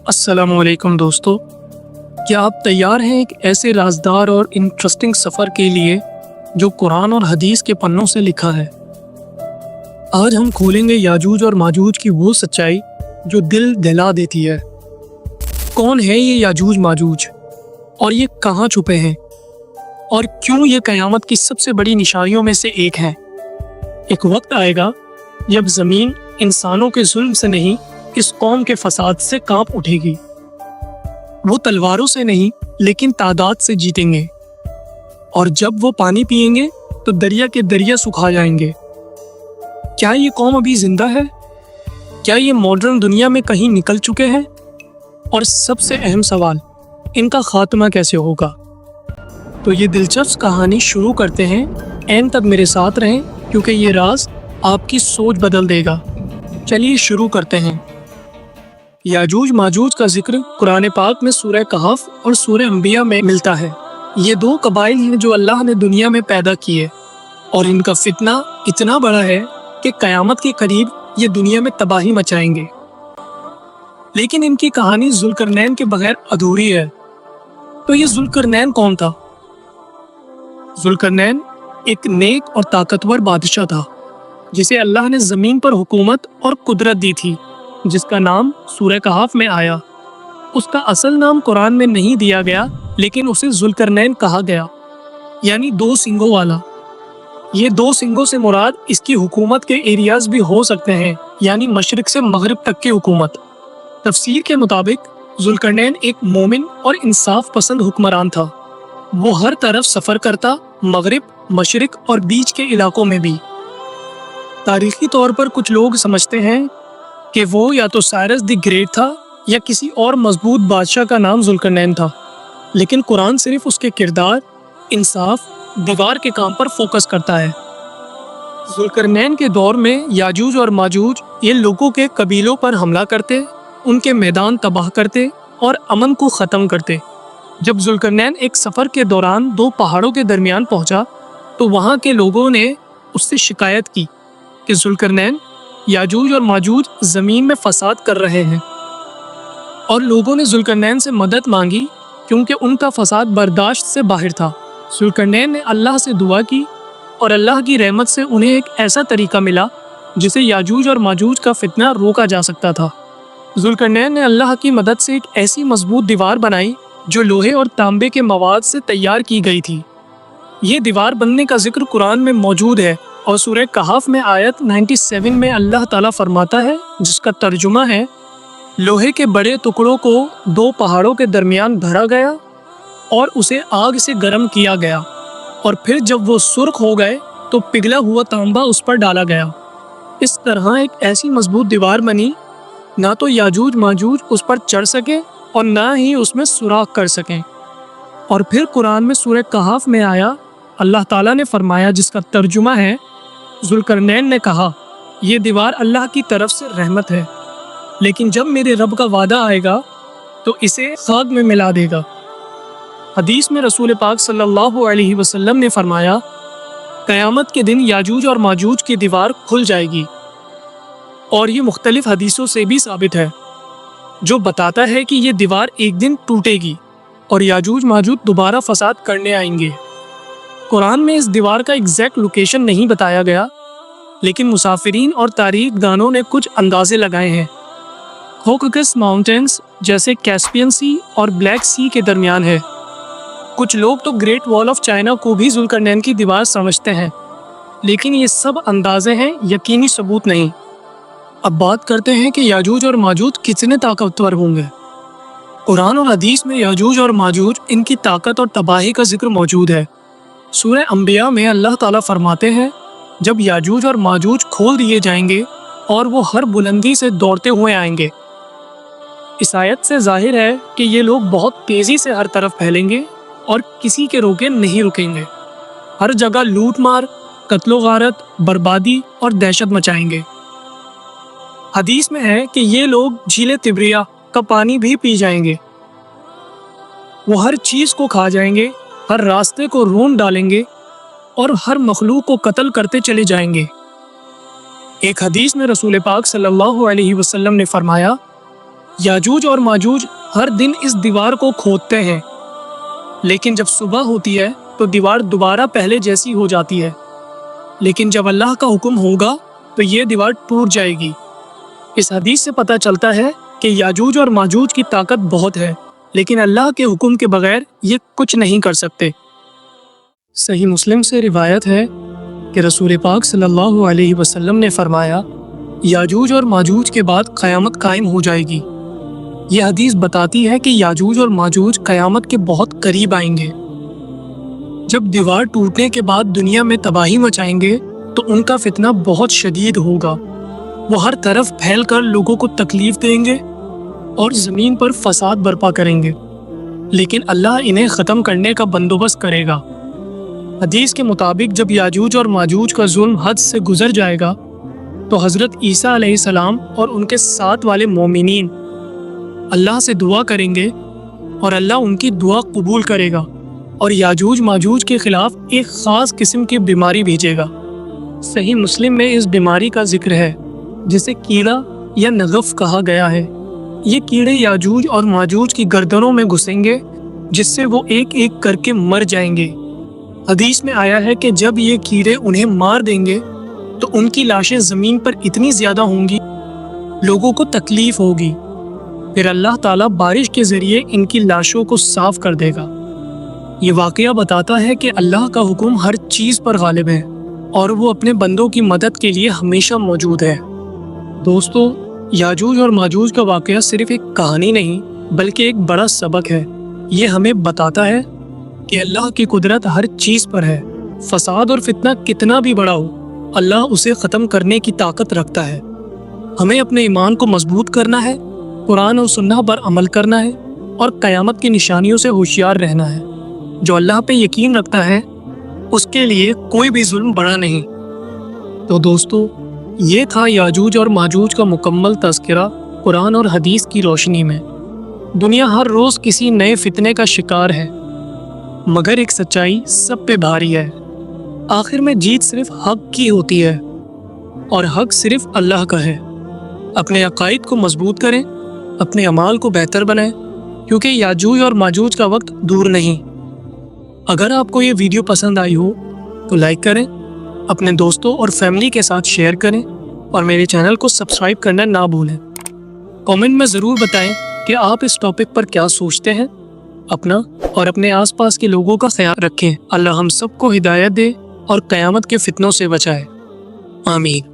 السلام علیکم دوستو، کیا آپ تیار ہیں ایک ایسے رازدار اور انٹرسٹنگ سفر کے لیے جو قرآن اور حدیث کے پنوں سے لکھا ہے؟ آج ہم کھولیں گے یاجوج اور ماجوج کی وہ سچائی جو دل دہلا دیتی ہے۔ کون ہے یہ یاجوج ماجوج اور یہ کہاں چھپے ہیں اور کیوں یہ قیامت کی سب سے بڑی نشانیوں میں سے ایک ہیں؟ ایک وقت آئے گا جب زمین انسانوں کے ظلم سے نہیں، اس قوم کے فساد سے کانپ اٹھے گی۔ وہ تلواروں سے نہیں لیکن تعداد سے جیتیں گے، اور جب وہ پانی پئیں گے تو دریا کے دریا سکھا جائیں گے۔ کیا یہ قوم ابھی زندہ ہے؟ کیا یہ ماڈرن دنیا میں کہیں نکل چکے ہیں؟ اور سب سے اہم سوال، ان کا خاتمہ کیسے ہوگا؟ تو یہ دلچسپ کہانی شروع کرتے ہیں۔ اینڈ تک میرے ساتھ رہیں کیونکہ یہ راز آپ کی سوچ بدل دے گا۔ چلیے شروع کرتے ہیں۔ یاجوج ماجوج کا ذکر قرآن پاک میں سورہ کہف اور سورہ انبیاء میں ملتا ہے۔ یہ دو قبائل ہیں جو اللہ نے دنیا میں پیدا کیے، اور ان کا فتنہ اتنا بڑا ہے کہ قیامت کے قریب یہ دنیا میں تباہی مچائیں گے۔ لیکن ان کی کہانی ذوالقرنین کے بغیر ادھوری ہے۔ تو یہ ذوالقرنین کون تھا؟ ذوالقرنین ایک نیک اور طاقتور بادشاہ تھا جسے اللہ نے زمین پر حکومت اور قدرت دی تھی، جس کا نام سورہ کہف میں آیا۔ اس کا اصل نام قرآن میں نہیں دیا گیا، لیکن اسے ذوالقرنین کہا گیا، یعنی دو سنگوں والا۔ یہ دو سنگوں سے مراد اس کی حکومت کے ایریاز بھی ہو سکتے ہیں، یعنی مشرق سے مغرب تک کی حکومت۔ تفسیر کے مطابق ذوالقرنین ایک مومن اور انصاف پسند حکمران تھا۔ وہ ہر طرف سفر کرتا، مغرب، مشرق اور بیچ کے علاقوں میں بھی۔ تاریخی طور پر کچھ لوگ سمجھتے ہیں کہ وہ یا تو سائرس دی گریٹ تھا یا کسی اور مضبوط بادشاہ کا نام ذوالقرنین تھا، لیکن قرآن صرف اس کے کردار، انصاف، دیوار کے کام پر فوکس کرتا ہے۔ ذوالقرنین کے دور میں یاجوج اور ماجوج یہ لوگوں کے قبیلوں پر حملہ کرتے، ان کے میدان تباہ کرتے اور امن کو ختم کرتے۔ جب ذوالقرنین ایک سفر کے دوران دو پہاڑوں کے درمیان پہنچا تو وہاں کے لوگوں نے اس سے شکایت کی کہ ذوالقرنین، یاجوج اور ماجوج زمین میں فساد کر رہے ہیں، اور لوگوں نے ذوالقرنین سے مدد مانگی کیونکہ ان کا فساد برداشت سے باہر تھا۔ ذوالقرنین نے اللہ سے دعا کی اور اللہ کی رحمت سے انہیں ایک ایسا طریقہ ملا جسے یاجوج اور ماجوج کا فتنہ روکا جا سکتا تھا۔ ذوالقرنین نے اللہ کی مدد سے ایک ایسی مضبوط دیوار بنائی جو لوہے اور تانبے کے مواد سے تیار کی گئی تھی۔ یہ دیوار بننے کا ذکر قرآن میں موجود ہے، اور سورہ کہف میں آیت 97 میں اللہ تعالیٰ فرماتا ہے، جس کا ترجمہ ہے، لوہے کے بڑے ٹکڑوں کو دو پہاڑوں کے درمیان بھرا گیا اور اسے آگ سے گرم کیا گیا، اور پھر جب وہ سرخ ہو گئے تو پگھلا ہوا تانبا اس پر ڈالا گیا۔ اس طرح ایک ایسی مضبوط دیوار بنی، نہ تو یاجوج ماجوج اس پر چڑھ سکے اور نہ ہی اس میں سوراخ کر سکیں۔ اور پھر قرآن میں سورہ کہف میں آیا، اللہ تعالیٰ نے فرمایا، جس کا ترجمہ ہے، ذوالقرنین نے کہا، یہ دیوار اللہ کی طرف سے رحمت ہے، لیکن جب میرے رب کا وعدہ آئے گا تو اسے خاک میں ملا دے گا۔ حدیث میں رسول پاک صلی اللہ علیہ وسلم نے فرمایا، قیامت کے دن یاجوج اور ماجوج کی دیوار کھل جائے گی، اور یہ مختلف حدیثوں سے بھی ثابت ہے جو بتاتا ہے کہ یہ دیوار ایک دن ٹوٹے گی اور یاجوج ماجوج دوبارہ فساد کرنے آئیں گے۔ قرآن میں اس دیوار کا ایگزیکٹ لوکیشن نہیں بتایا گیا، لیکن مسافرین اور تاریخ دانوں نے کچھ اندازے لگائے ہیں۔ کوکسس ماؤنٹینز جیسے کیسپین سی اور بلیک سی کے درمیان ہے۔ کچھ لوگ تو گریٹ وال آف چائنا کو بھی ذوالقرنین کی دیوار سمجھتے ہیں، لیکن یہ سب اندازے ہیں، یقینی ثبوت نہیں۔ اب بات کرتے ہیں کہ یاجوج اور ماجوج کتنے طاقتور ہوں گے۔ قرآن اور حدیث میں یاجوج اور ماجوج، ان کی طاقت اور تباہی کا ذکر موجود ہے۔ سورہ انبیاء میں اللہ تعالیٰ فرماتے ہیں، جب یاجوج اور ماجوج کھول دیے جائیں گے اور وہ ہر بلندی سے دوڑتے ہوئے آئیں گے۔ اس آیت سے ظاہر ہے کہ یہ لوگ بہت تیزی سے ہر طرف پھیلیں گے اور کسی کے روکے نہیں رکیں گے۔ ہر جگہ لوٹ مار، قتل و غارت، بربادی اور دہشت مچائیں گے۔ حدیث میں ہے کہ یہ لوگ جھیل تبریہ کا پانی بھی پی جائیں گے۔ وہ ہر چیز کو کھا جائیں گے، ہر راستے کو رون ڈالیں گے اور ہر مخلوق کو قتل کرتے چلے جائیں گے۔ ایک حدیث میں رسول پاک صلی اللہ علیہ وسلم نے فرمایا، یاجوج اور ماجوج ہر دن اس دیوار کو کھودتے ہیں، لیکن جب صبح ہوتی ہے تو دیوار دوبارہ پہلے جیسی ہو جاتی ہے، لیکن جب اللہ کا حکم ہوگا تو یہ دیوار ٹوٹ جائے گی۔ اس حدیث سے پتہ چلتا ہے کہ یاجوج اور ماجوج کی طاقت بہت ہے، لیکن اللہ کے حکم کے بغیر یہ کچھ نہیں کر سکتے۔ صحیح مسلم سے روایت ہے کہ رسول پاک صلی اللہ علیہ وسلم نے فرمایا، یاجوج اور ماجوج کے بعد قیامت قائم ہو جائے گی۔ یہ حدیث بتاتی ہے کہ یاجوج اور ماجوج قیامت کے بہت قریب آئیں گے۔ جب دیوار ٹوٹنے کے بعد دنیا میں تباہی مچائیں گے تو ان کا فتنہ بہت شدید ہوگا۔ وہ ہر طرف پھیل کر لوگوں کو تکلیف دیں گے اور زمین پر فساد برپا کریں گے، لیکن اللہ انہیں ختم کرنے کا بندوبست کرے گا۔ حدیث کے مطابق جب یاجوج اور ماجوج کا ظلم حد سے گزر جائے گا تو حضرت عیسیٰ علیہ السلام اور ان کے ساتھ والے مومنین اللہ سے دعا کریں گے اور اللہ ان کی دعا قبول کرے گا اور یاجوج ماجوج کے خلاف ایک خاص قسم کی بیماری بھیجے گا۔ صحیح مسلم میں اس بیماری کا ذکر ہے جسے کیڑا یا نغف کہا گیا ہے۔ یہ کیڑے یاجوج اور ماجوج کی گردنوں میں گھسیں گے جس سے وہ ایک ایک کر کے مر جائیں گے۔ حدیث میں آیا ہے کہ جب یہ کیڑے انہیں مار دیں گے تو ان کی لاشیں زمین پر اتنی زیادہ ہوں گی، لوگوں کو تکلیف ہوگی، پھر اللہ تعالیٰ بارش کے ذریعے ان کی لاشوں کو صاف کر دے گا۔ یہ واقعہ بتاتا ہے کہ اللہ کا حکم ہر چیز پر غالب ہے اور وہ اپنے بندوں کی مدد کے لیے ہمیشہ موجود ہے۔ دوستو، یاجوج اور ماجوج کا واقعہ صرف ایک کہانی نہیں بلکہ ایک بڑا سبق ہے۔ یہ ہمیں بتاتا ہے کہ اللہ کی قدرت ہر چیز پر ہے۔ فساد اور فتنہ کتنا بھی بڑا ہو، اللہ اسے ختم کرنے کی طاقت رکھتا ہے۔ ہمیں اپنے ایمان کو مضبوط کرنا ہے، قرآن اور سنہ پر عمل کرنا ہے اور قیامت کی نشانیوں سے ہوشیار رہنا ہے۔ جو اللہ پہ یقین رکھتا ہے اس کے لیے کوئی بھی ظلم بڑا نہیں۔ تو دوستو، یہ تھا یاجوج اور ماجوج کا مکمل تذکرہ قرآن اور حدیث کی روشنی میں۔ دنیا ہر روز کسی نئے فتنے کا شکار ہے، مگر ایک سچائی سب پہ بھاری ہے۔ آخر میں جیت صرف حق کی ہوتی ہے اور حق صرف اللہ کا ہے۔ اپنے عقائد کو مضبوط کریں، اپنے اعمال کو بہتر بنائیں، کیونکہ یاجوج اور ماجوج کا وقت دور نہیں۔ اگر آپ کو یہ ویڈیو پسند آئی ہو تو لائک کریں، اپنے دوستوں اور فیملی کے ساتھ شیئر کریں اور میرے چینل کو سبسکرائب کرنا نہ بھولیں۔ کامنٹ میں ضرور بتائیں کہ آپ اس ٹاپک پر کیا سوچتے ہیں۔ اپنا اور اپنے آس پاس کے لوگوں کا خیال رکھیں۔ اللہ ہم سب کو ہدایت دے اور قیامت کے فتنوں سے بچائے۔ آمین۔